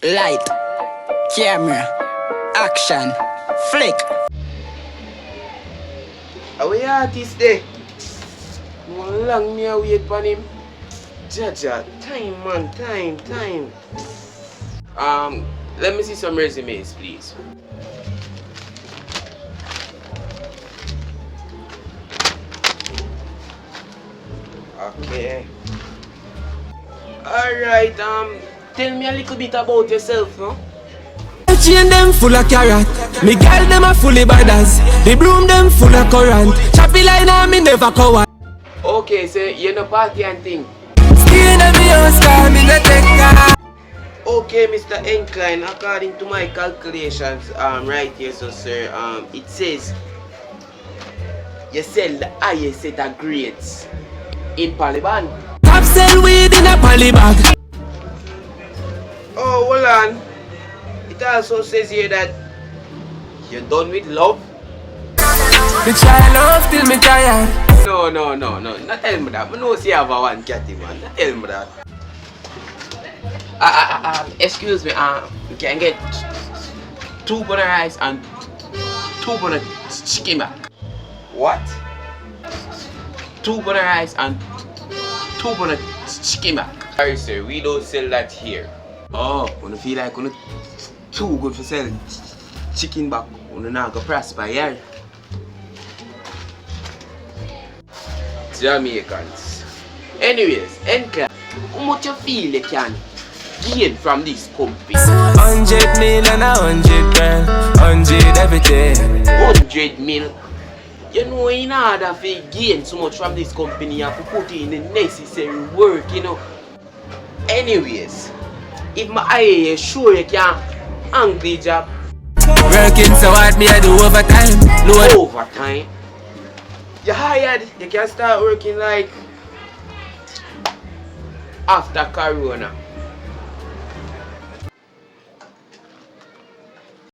Light, camera, action, flick. Away artist there. How long me a wait for him? Jaja, time man, time. Let me see some resumes, please. Okay. Alright, tell me a little bit about yourself, no? Chain them full of carrot. Me girl them a fully badass. The broom them full of current. Choppy line on me never cover. Okay, so you know party and thing. Stay in me house car, me no take car. Okay, Mr. Nklyne, according to my calculations, right here, so sir, it says you sell the highest set of grades in Paliban. Top sell weed in a poly bag. Oh, hold on. It also says here that you're done with love. The child love till me tired. No. Not tell me that. I know see I have a one catty man. Not tell me that. Excuse me. You can get 2 bun rice and 2 bun chicken back. What? 2 bun rice and 2 bun chicken back. Sorry sir, we don't sell that here. Oh, when you feel like you're too good for selling chicken back, you're not going to prosper, yeah? Jamaicans. Anyways, Nklyne, how much you feel you can gain from this company? 100 mil and 100 grand. 100 everything. 100 mil. You know, in order to gain so much from this company, you have to put in the necessary work, you know. Anyways, if my eye is sure you can hang the job. Working so hard, me I do overtime. Load. Overtime? You hired, you can start working like after Corona.